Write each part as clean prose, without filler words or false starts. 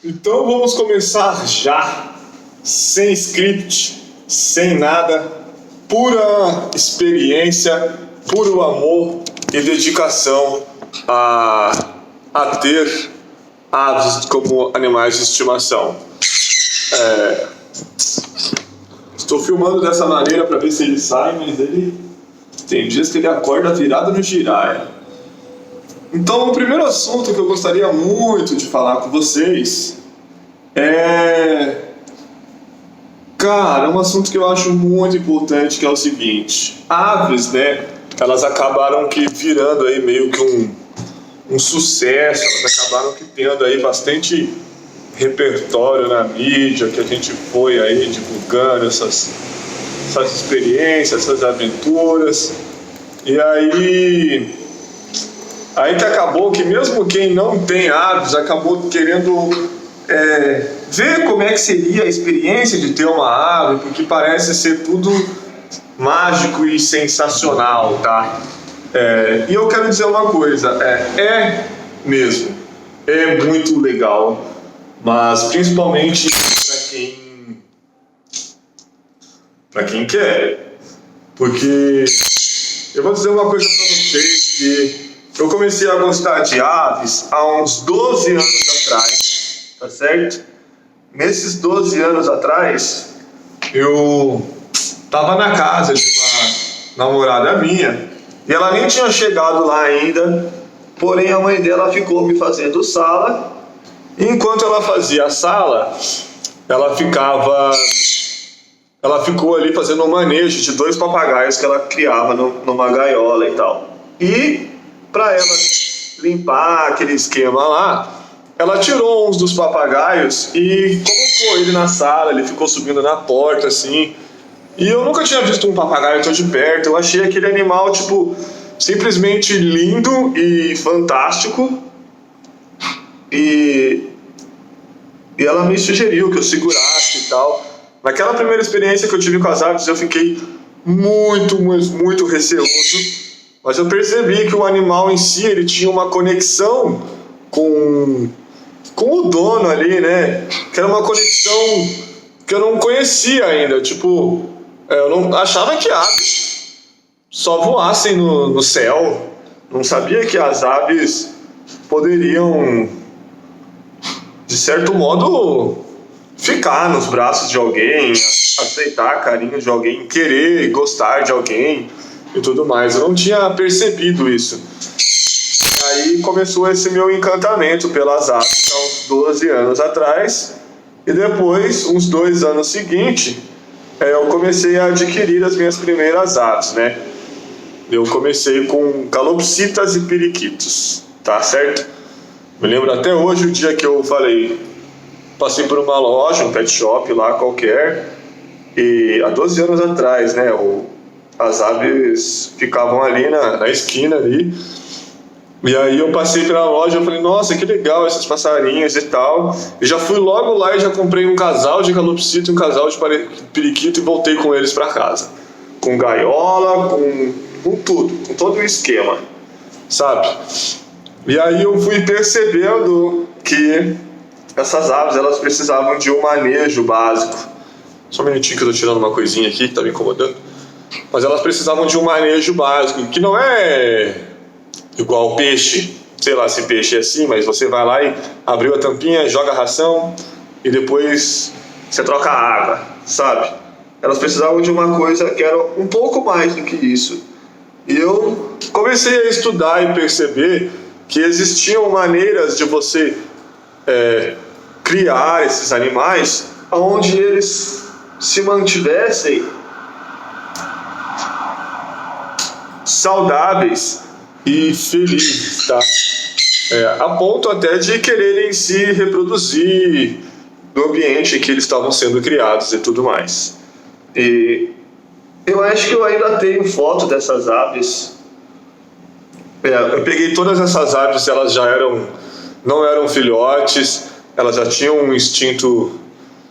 Então vamos começar já, sem script, sem nada, pura experiência, puro amor e dedicação a ter aves como animais de estimação. Estou filmando dessa maneira para ver se ele sai, mas ele tem dias que ele acorda virado no giraia. Então, o primeiro assunto que eu gostaria muito de falar com vocês é... Cara, um assunto que eu acho muito importante, que é o seguinte. Aves, né, elas acabaram que virando aí meio que um sucesso, elas acabaram que tendo aí bastante repertório na mídia, que a gente foi aí divulgando essas experiências, essas aventuras. E aí que acabou que mesmo quem não tem aves acabou querendo ver como é que seria a experiência de ter uma ave, porque parece ser tudo mágico e sensacional, tá? E eu quero dizer uma coisa, mesmo, é muito legal, mas principalmente para quem quer, porque eu vou dizer uma coisa para vocês, que eu comecei a gostar de aves há uns 12 anos atrás, tá certo? Nesses 12 anos atrás, eu estava na casa de uma namorada minha, e ela nem tinha chegado lá ainda, porém a mãe dela ficou me fazendo sala, e enquanto ela fazia a sala, ela ficou ali fazendo um manejo de 2 papagaios que ela criava numa gaiola e tal. E para ela limpar aquele esquema lá, ela tirou uns dos papagaios e colocou ele na sala, ele ficou subindo na porta assim. E eu nunca tinha visto um papagaio tão de perto, eu achei aquele animal, tipo, simplesmente lindo e fantástico. E ela me sugeriu que eu segurasse e tal. Naquela primeira experiência que eu tive com as aves, eu fiquei muito, mas muito receoso. Mas eu percebi que o animal em si, ele tinha uma conexão com o dono ali, né? Que era uma conexão que eu não conhecia ainda. Tipo, eu não achava que aves só voassem no céu. Não sabia que as aves poderiam, de certo modo, ficar nos braços de alguém, aceitar carinho de alguém, querer gostar de alguém e tudo mais. Eu não tinha percebido isso. E aí começou esse meu encantamento pelas aves há uns 12 anos atrás. E depois, uns 2 anos seguintes, eu comecei a adquirir as minhas primeiras aves, né? Eu comecei com calopsitas e periquitos, tá certo? Me lembro até hoje o dia que eu passei por uma loja, um pet shop lá qualquer, e há 12 anos atrás, né, as aves ficavam ali na esquina ali, e aí eu passei pela loja e falei, nossa, que legal esses passarinhos e tal, e já fui logo lá e já comprei um casal de calopsita e um casal de periquito e voltei com eles para casa, com gaiola, com tudo, com todo o esquema, sabe? E aí eu fui percebendo que essas aves, elas precisavam de um manejo básico. Só um minutinho que eu tô tirando uma coisinha aqui que tá me incomodando. Mas elas precisavam de um manejo básico, que não é igual peixe. Sei lá se peixe é assim, mas você vai lá e abriu a tampinha, joga a ração e depois você troca a água, sabe? Elas precisavam de uma coisa que era um pouco mais do que isso. E eu comecei a estudar e perceber que existiam maneiras de você criar esses animais onde eles se mantivessem saudáveis e felizes, tá? A ponto até de quererem se reproduzir no ambiente em que eles estavam sendo criados e tudo mais. E eu acho que eu ainda tenho foto dessas aves. Eu peguei todas essas aves, elas já não eram filhotes, elas já tinham um instinto,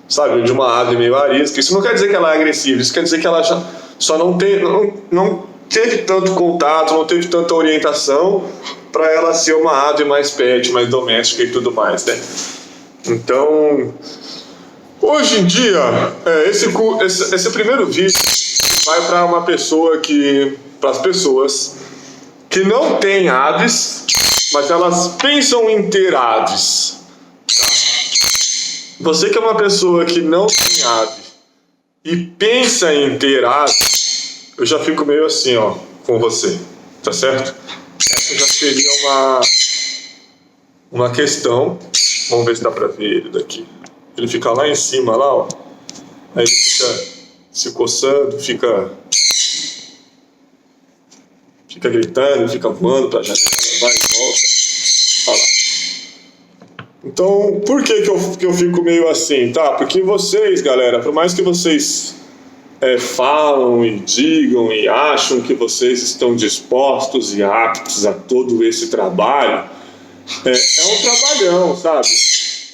sabe, de uma ave meio arisca. Isso não quer dizer que ela é agressiva, isso quer dizer que ela já só não teve tanto contato, não teve tanta orientação para ela ser uma ave mais pet, mais doméstica e tudo mais, né? Então, hoje em dia, esse primeiro vídeo vai para uma pessoa para as pessoas que não têm aves, mas elas pensam em ter aves. Tá? Você que é uma pessoa que não tem ave e pensa em ter aves, eu já fico meio assim, ó, com você, tá certo? Essa já seria uma questão. Vamos ver se dá pra ver ele daqui. Ele fica lá em cima, lá, ó. Aí ele fica se coçando, fica gritando, fica voando pra janela, vai e volta. Olha lá. Então, por que eu fico meio assim, tá? Porque vocês, galera, por mais que vocês falam e digam e acham que vocês estão dispostos e aptos a todo esse trabalho, é um trabalhão, sabe?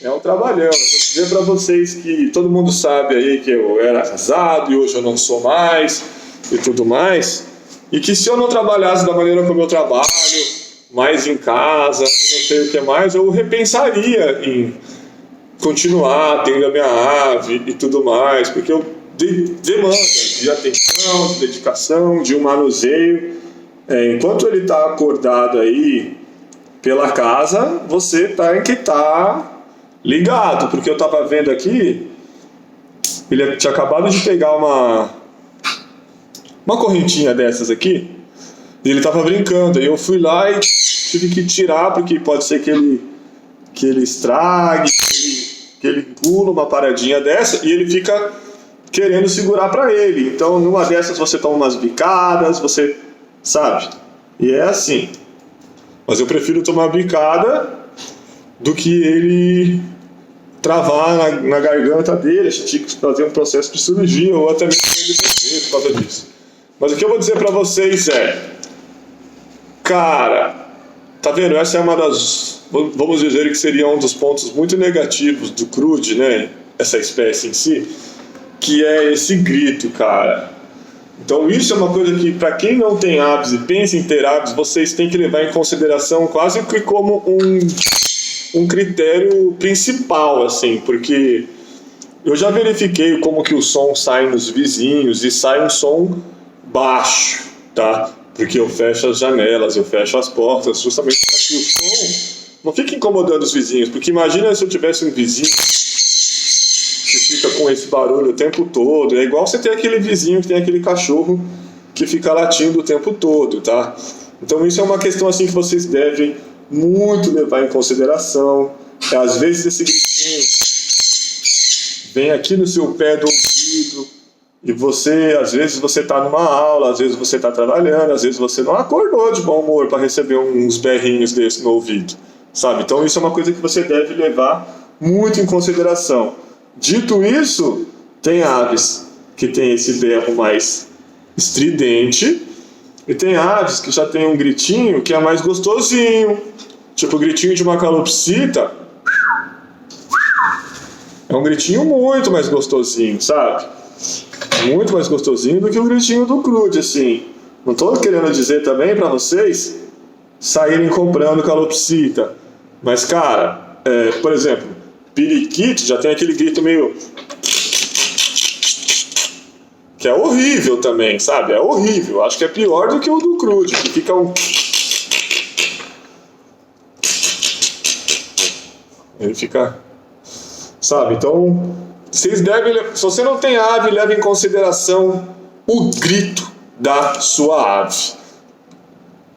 É um trabalhão. Eu vou dizer pra vocês que todo mundo sabe aí que eu era casado e hoje eu não sou mais e tudo mais. E que se eu não trabalhasse da maneira como eu trabalho, mais em casa, não sei o que mais, eu repensaria em continuar tendo a minha ave e tudo mais, porque eu demanda de atenção, de dedicação, de um manuseio. Enquanto ele está acordado aí pela casa, você tem que estar ligado, porque eu estava vendo aqui, ele tinha acabado de pegar uma correntinha dessas aqui, e ele estava brincando, aí eu fui lá e tive que tirar, porque pode ser que ele estrague, que ele pula uma paradinha dessa, e ele fica querendo segurar para ele. Então, numa dessas você toma umas bicadas, você sabe, e é assim. Mas eu prefiro tomar bicada do que ele travar na garganta dele. A gente tinha que fazer um processo de cirurgia ou até mesmo ele morrer por causa disso. Mas o que eu vou dizer pra vocês cara, tá vendo? Essa é uma das, vamos dizer que seria um dos pontos muito negativos do crude, né? Essa espécie em si, que é esse grito, cara. Então isso é uma coisa que, para quem não tem aves e pensa em ter aves, vocês têm que levar em consideração quase que como um critério principal, assim, porque eu já verifiquei como que o som sai nos vizinhos e sai um som baixo, tá? Porque eu fecho as janelas, eu fecho as portas, justamente para que o som não fique incomodando os vizinhos, porque imagina se eu tivesse um vizinho que fica com esse barulho o tempo todo. É igual você ter aquele vizinho que tem aquele cachorro que fica latindo o tempo todo, tá? Então isso é uma questão assim que vocês devem muito levar em consideração. Às vezes esse gritinho vem aqui no seu pé do ouvido e você, às vezes você está numa aula, às vezes você está trabalhando, às vezes você não acordou de bom humor para receber uns berrinhos desse no ouvido, sabe? Então isso é uma coisa que você deve levar muito em consideração. Dito isso, tem aves que tem esse berro mais estridente e tem aves que já tem um gritinho que é mais gostosinho, tipo o gritinho de uma calopsita. É um gritinho muito mais gostosinho, sabe? Muito mais gostosinho do que o gritinho do crude, assim. Não estou querendo dizer também para vocês saírem comprando calopsita, mas cara, por exemplo, periquito já tem aquele grito meio que é horrível também, sabe? É horrível. Acho que é pior do que o do crude, que fica um... Ele fica... Sabe? Então, vocês devem... Se você não tem ave, leve em consideração o grito da sua ave.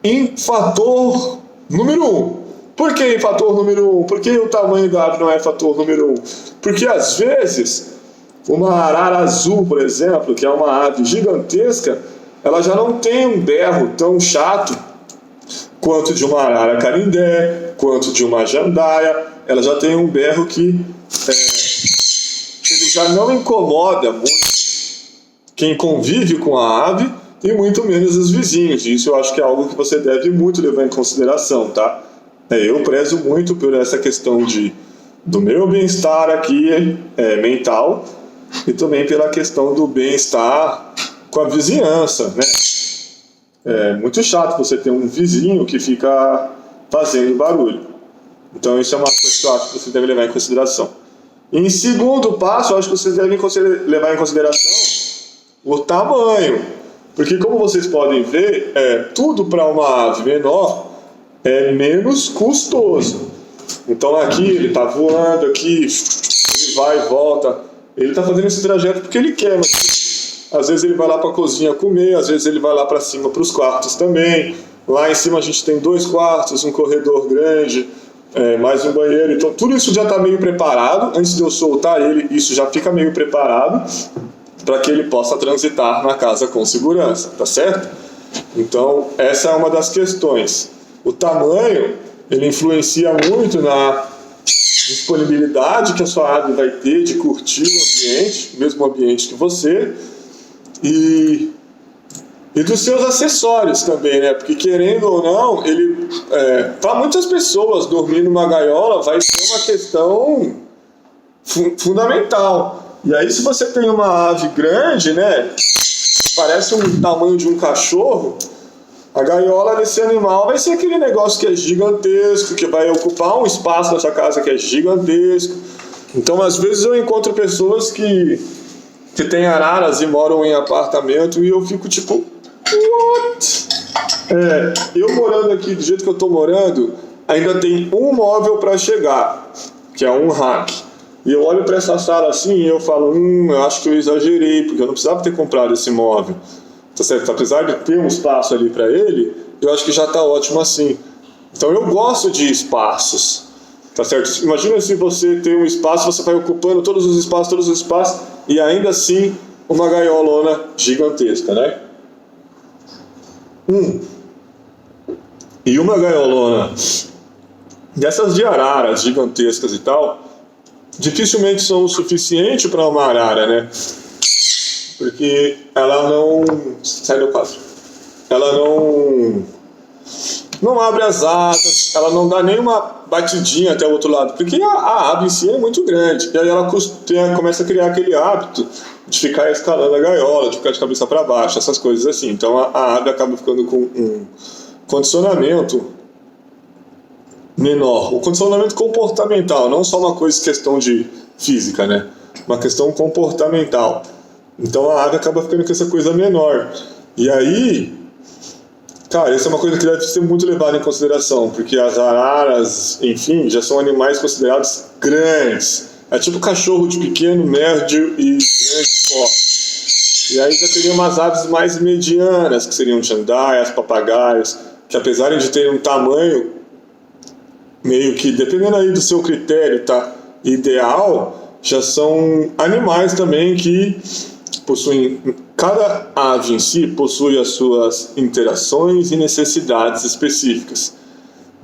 Em fator número 1. Por que em fator número 1? Por que o tamanho da ave não é fator número 1? Porque às vezes uma arara azul, por exemplo, que é uma ave gigantesca, ela já não tem um berro tão chato quanto de uma arara canindé, quanto de uma jandaia. Ela já tem um berro que ele já não incomoda muito quem convive com a ave e muito menos os vizinhos. Isso eu acho que é algo que você deve muito levar em consideração, tá? Eu prezo muito por essa questão do meu bem-estar aqui mental e também pela questão do bem-estar com a vizinhança, né? É muito chato você ter um vizinho que fica fazendo barulho. Então isso é uma coisa que eu acho que vocês devem levar em consideração. Em segundo passo, eu acho que vocês devem levar em consideração o tamanho. Porque como vocês podem ver, tudo para uma ave menor é menos custoso. Então aqui ele está voando, aqui ele vai e volta. Ele está fazendo esse trajeto porque ele quer, mas às vezes ele vai lá para a cozinha comer, às vezes ele vai lá para cima para os quartos também. Lá em cima a gente tem 2 quartos, um corredor grande, mais um banheiro. Então tudo isso já está meio preparado. Antes de eu soltar ele, isso já fica meio preparado para que ele possa transitar na casa com segurança, tá certo? Então essa é uma das questões. O tamanho, ele influencia muito na disponibilidade que a sua ave vai ter de curtir o ambiente, o mesmo ambiente que você, e dos seus acessórios também, né? Porque querendo ou não, para muitas pessoas dormir numa gaiola vai ser uma questão fundamental. E aí se você tem uma ave grande, né? Parece um tamanho de um cachorro, a gaiola desse animal vai ser aquele negócio que é gigantesco, que vai ocupar um espaço na sua casa que é gigantesco. Então, às vezes eu encontro pessoas que têm araras e moram em apartamento e eu fico tipo, what? Eu morando aqui do jeito que eu tô morando, ainda tem um móvel para chegar, que é um rack. E eu olho para essa sala assim e eu falo, eu acho que eu exagerei, porque eu não precisava ter comprado esse móvel. Tá certo? Apesar de ter um espaço ali para ele, eu acho que já está ótimo assim. Então eu gosto de espaços, tá certo? Imagina se você tem um espaço, você vai ocupando todos os espaços, e ainda assim uma gaiolona gigantesca, né? E uma gaiolona dessas de araras gigantescas e tal, dificilmente são o suficiente para uma arara, né? Porque ela não sai do quadro. Ela não abre as asas, ela não dá nenhuma batidinha até o outro lado, porque a ave em si é muito grande. E aí ela começa a criar aquele hábito de ficar escalando a gaiola, de ficar de cabeça para baixo, essas coisas assim. Então a ave acaba ficando com um condicionamento menor. O condicionamento comportamental, não só uma questão de física, né? Uma questão comportamental. Então a ave acaba ficando com essa coisa menor. E aí, cara, isso é uma coisa que deve ser muito levada em consideração, porque as araras, enfim, já são animais considerados grandes. É tipo cachorro de pequeno, médio e grande porte. E aí já teria umas aves mais medianas, que seriam jandaias, papagaios, que apesar de terem um tamanho meio que, dependendo aí do seu critério, tá, ideal, já são animais também que possuem, cada ave em si possui as suas interações e necessidades específicas.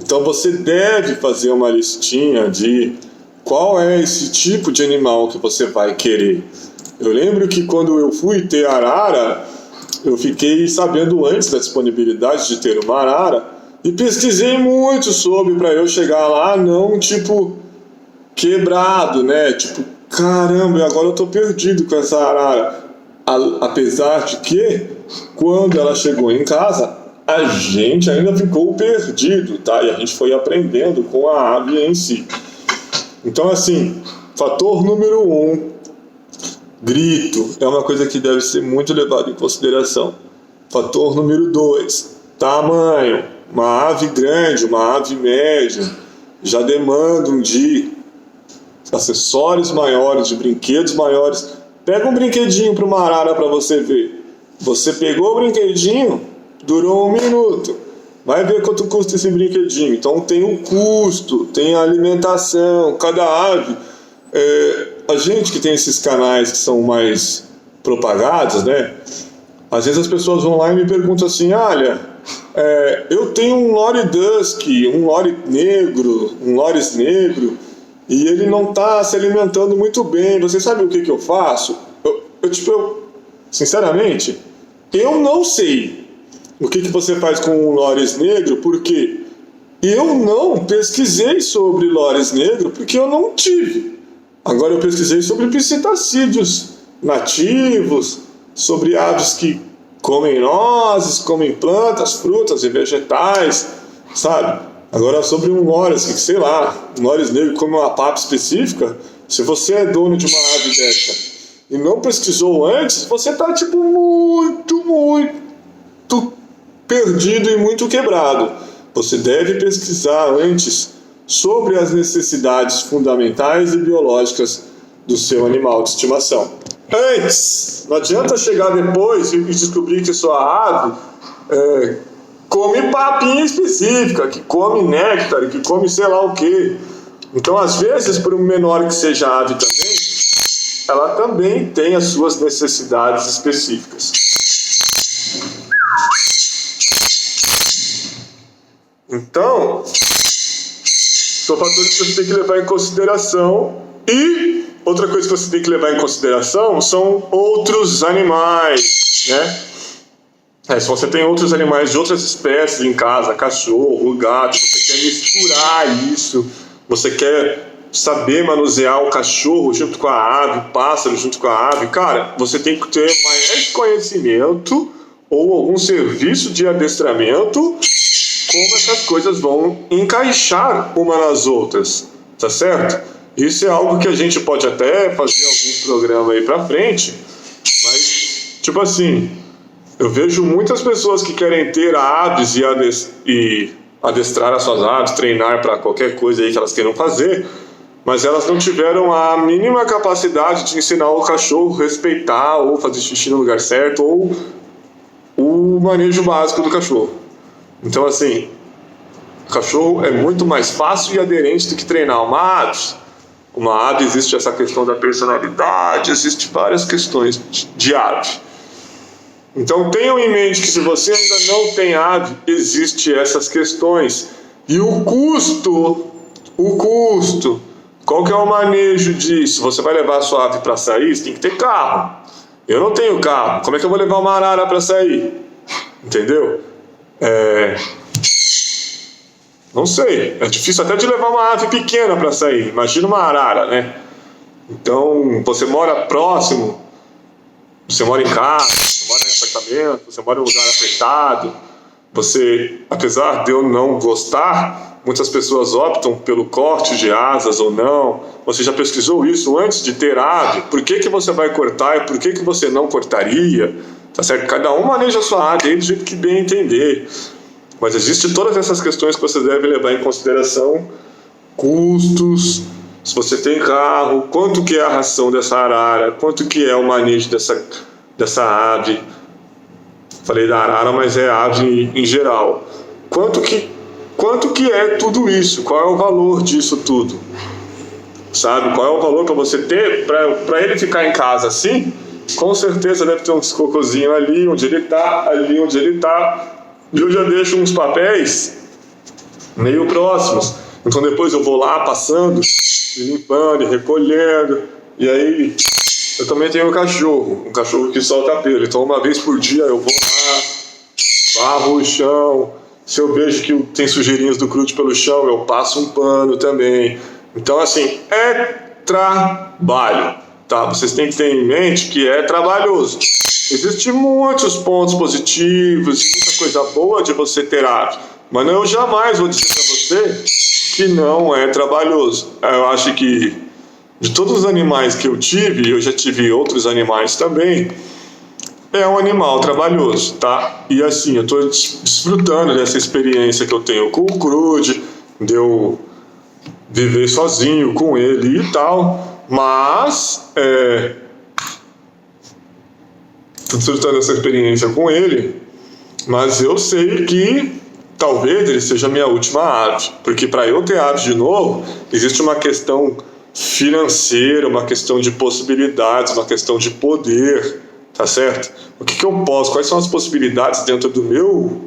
Então você deve fazer uma listinha de qual é esse tipo de animal que você vai querer. Eu lembro que quando eu fui ter arara, eu fiquei sabendo antes da disponibilidade de ter uma arara e pesquisei muito sobre, para eu chegar lá não tipo quebrado, né? Tipo, caramba, agora eu tô perdido com essa arara. Apesar de que, quando ela chegou em casa, a gente ainda ficou perdido, tá? E a gente foi aprendendo com a ave em si. Então, assim, fator número 1, grito, é uma coisa que deve ser muito levado em consideração. Fator número 2, tamanho. Uma ave grande, uma ave média, já demandam de acessórios maiores, de brinquedos maiores. Pega um brinquedinho para uma arara para você ver. Você pegou o brinquedinho, durou 1 minuto. Vai ver quanto custa esse brinquedinho. Então tem o custo, tem a alimentação. Cada ave, a gente que tem esses canais que são mais propagados, né? Às vezes as pessoas vão lá e me perguntam assim, olha, eu tenho um lore dusky, um lore negro, um lores negro, e ele não está se alimentando muito bem. Você sabe o que eu faço? Sinceramente, eu não sei o que você faz com um lores negro, porque eu não pesquisei sobre lores negro, porque eu não tive. Agora eu pesquisei sobre psitacídeos nativos, sobre aves que comem nozes, comem plantas, frutas e vegetais, sabe? Agora, sobre um Loris, que sei lá, um Loris negro come uma papa específica, se você é dono de uma ave dessa e não pesquisou antes, você tá tipo muito perdido e muito quebrado. Você deve pesquisar antes sobre as necessidades fundamentais e biológicas do seu animal de estimação. Antes, não adianta chegar depois e descobrir que sua ave come papinha específica, que come néctar, que come sei lá o que. Então, às vezes, por menor que seja a ave também, ela também tem as suas necessidades específicas. Então, são fatores que você tem que levar em consideração. E outra coisa que você tem que levar em consideração são outros animais, né? Se você tem outros animais de outras espécies em casa, cachorro, gato, você quer misturar isso, você quer saber manusear o cachorro junto com a ave, o pássaro junto com a ave, cara, você tem que ter mais conhecimento ou algum serviço de adestramento como essas coisas vão encaixar uma nas outras, tá certo? Isso é algo que a gente pode até fazer algum programa aí pra frente, mas, tipo assim, eu vejo muitas pessoas que querem ter aves e adestrar as suas aves, treinar para qualquer coisa aí que elas queiram fazer, mas elas não tiveram a mínima capacidade de ensinar o cachorro a respeitar ou fazer xixi no lugar certo ou o manejo básico do cachorro. Então, assim, o cachorro é muito mais fácil e aderente do que treinar uma ave. Uma ave, existe essa questão da personalidade, existe várias questões de ave. Então tenham em mente que se você ainda não tem ave, existe essas questões. E o custo, qual que é o manejo disso? Você vai levar a sua ave para sair, você tem que ter carro. Eu não tenho carro, como é que eu vou levar uma arara para sair? Entendeu? Não sei, é difícil até de levar uma ave pequena para sair, imagina uma arara, né? Então, você mora próximo, você mora em casa, você mora em apartamento, você mora em um lugar apertado, você, apesar de eu não gostar, muitas pessoas optam pelo corte de asas ou não. Você já pesquisou isso antes de ter ave? Por que você vai cortar e por que você não cortaria? Tá certo? Cada um maneja a sua ave do jeito que bem entender. Mas existem todas essas questões que você deve levar em consideração. Custos, se você tem carro, quanto que é a ração dessa arara, quanto que é o manejo dessa ave. Falei da arara, mas é ave em geral. Quanto que é tudo isso? Qual é o valor disso tudo? Sabe? Qual é o valor para você ter, para ele ficar em casa assim? Com certeza deve ter um cocôzinho ali onde ele tá. E eu já deixo uns papéis meio próximos. Então depois eu vou lá passando, limpando e recolhendo. E aí eu também tenho um cachorro que solta pelo. Então uma vez por dia eu vou lá, barro o chão. Se eu vejo que tem sujeirinhas do crude pelo chão, eu passo um pano também. Então assim, é trabalho, tá? Vocês têm que ter em mente que é trabalhoso. Existem muitos pontos positivos e muita coisa boa de você ter ave, mas eu jamais vou dizer para você que não é trabalhoso. Eu acho que de todos os animais que eu tive, eu já tive outros animais também, é um animal trabalhoso, tá? E assim, eu estou desfrutando dessa experiência que eu tenho com o crude, de eu viver sozinho com ele e tal, mas estou desfrutando dessa experiência com ele, mas eu sei que talvez ele seja a minha última ave, porque para eu ter ave de novo, existe uma questão financeira, uma questão de possibilidades, uma questão de poder, tá certo? O que eu posso, quais são as possibilidades dentro do meu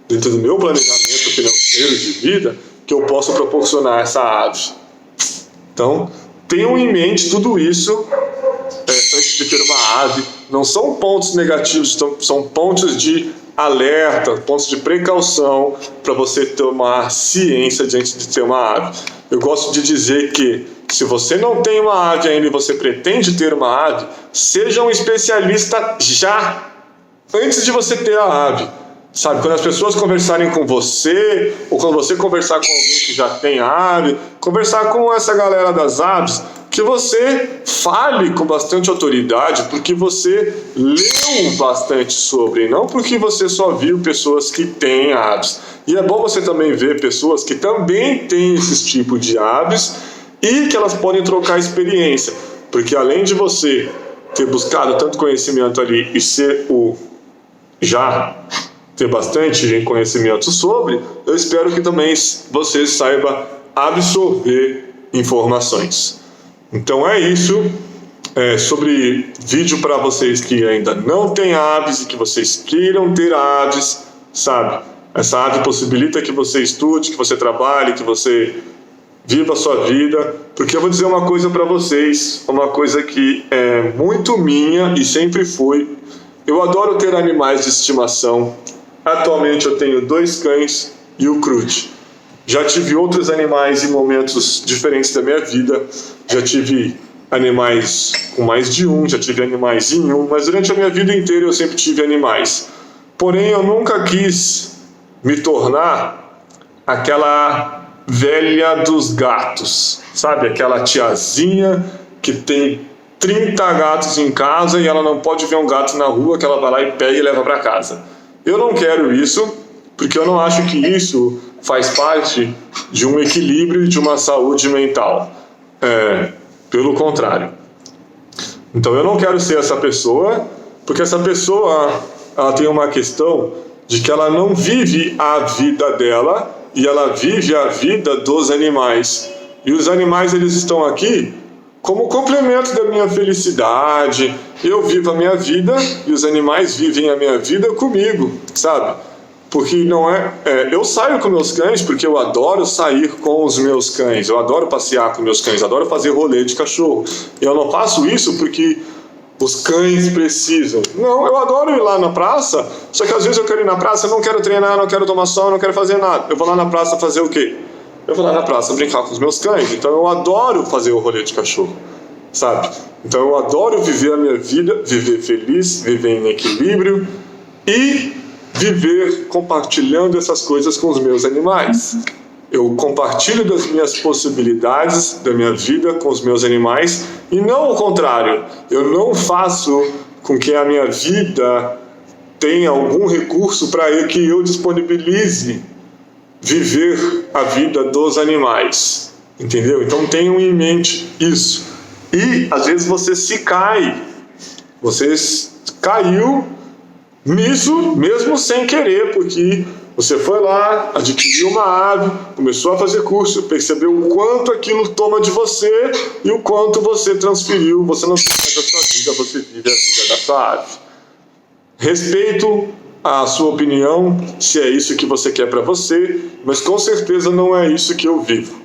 planejamento financeiro de vida que eu posso proporcionar a essa ave? Então, tenham em mente tudo isso antes de ter uma ave. Não são pontos negativos, são pontos de alerta, pontos de precaução para você tomar ciência diante de ter uma ave. Eu gosto de dizer que se você não tem uma ave ainda e você pretende ter uma ave, seja um especialista já, antes de você ter a ave. Sabe, quando as pessoas conversarem com você, ou quando você conversar com alguém que já tem ave, conversar com essa galera das aves, que você fale com bastante autoridade, porque você leu bastante sobre, não porque você só viu pessoas que têm aves. E é bom você também ver pessoas que também têm esse tipo de aves e que elas podem trocar experiência, porque além de você ter buscado tanto conhecimento ali e ser o já ter bastante conhecimento sobre, eu espero que também você saiba absorver informações. Então é isso, sobre vídeo para vocês que ainda não têm aves e que vocês queiram ter aves, sabe? Essa ave possibilita que você estude, que você trabalhe, que você viva a sua vida, porque eu vou dizer uma coisa para vocês, uma coisa que é muito minha e sempre foi. Eu adoro ter animais de estimação. Atualmente eu tenho 2 cães e o Crude. Já tive outros animais em momentos diferentes da minha vida. Já tive animais com mais de um, já tive animais em um, mas durante a minha vida inteira eu sempre tive animais. Porém, eu nunca quis me tornar aquela velha dos gatos, sabe? Aquela tiazinha que tem 30 gatos em casa e ela não pode ver um gato na rua, que ela vai lá e pega e leva para casa. Eu não quero isso, porque eu não acho que isso faz parte de um equilíbrio e de uma saúde mental. Pelo contrário. Então eu não quero ser essa pessoa, porque essa pessoa ela tem uma questão de que ela não vive a vida dela e ela vive a vida dos animais. E os animais eles estão aqui como complemento da minha felicidade. Eu vivo a minha vida e os animais vivem a minha vida comigo, sabe? Porque não eu saio com meus cães porque eu adoro sair com os meus cães, eu adoro passear com meus cães, eu adoro fazer rolê de cachorro. Eu não faço isso porque os cães precisam. Não, eu adoro ir lá na praça, só que às vezes eu quero ir na praça, eu não quero treinar, não quero tomar sol, não quero fazer nada. Eu vou lá na praça fazer o quê? Eu vou lá na praça brincar com os meus cães. Então eu adoro fazer o rolê de cachorro, sabe? Então eu adoro viver a minha vida, viver feliz, viver em equilíbrio e viver compartilhando essas coisas com os meus animais. Eu compartilho das minhas possibilidades da minha vida com os meus animais e não o contrário. Eu não faço com que a minha vida tenha algum recurso para que eu disponibilize viver a vida dos animais, entendeu? Então tenham em mente isso. E às vezes você caiu nisso mesmo sem querer, porque você foi lá, adquiriu uma ave, começou a fazer curso, percebeu o quanto aquilo toma de você e o quanto você transferiu. Você não vive a sua vida, você vive a vida da sua ave. Respeito a sua opinião, se é isso que você quer para você, mas com certeza não é isso que eu vivo,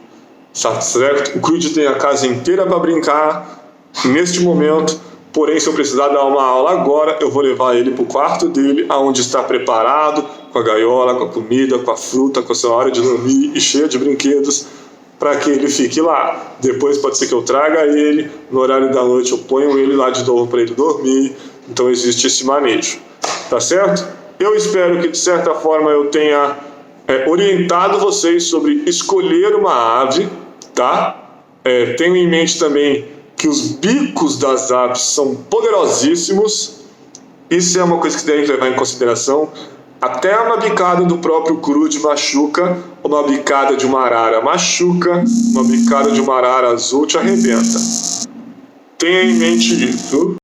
certo? O Crude tem a casa inteira para brincar neste momento, porém se eu precisar dar uma aula agora, eu vou levar ele para o quarto dele, aonde está preparado, com a gaiola, com a comida, com a fruta, com a sua hora de dormir e cheio de brinquedos, para que ele fique lá. Depois pode ser que eu traga ele, no horário da noite eu ponho ele lá de novo para ele dormir. Então existe esse manejo, tá certo? Eu espero que de certa forma eu tenha orientado vocês sobre escolher uma ave, tá? Tenho em mente também que os bicos das aves são poderosíssimos. Isso é uma coisa que você deve levar em consideração. Até uma bicada do próprio Crude machuca, uma bicada de uma arara machuca, uma bicada de uma arara azul te arrebenta. Tenha em mente isso.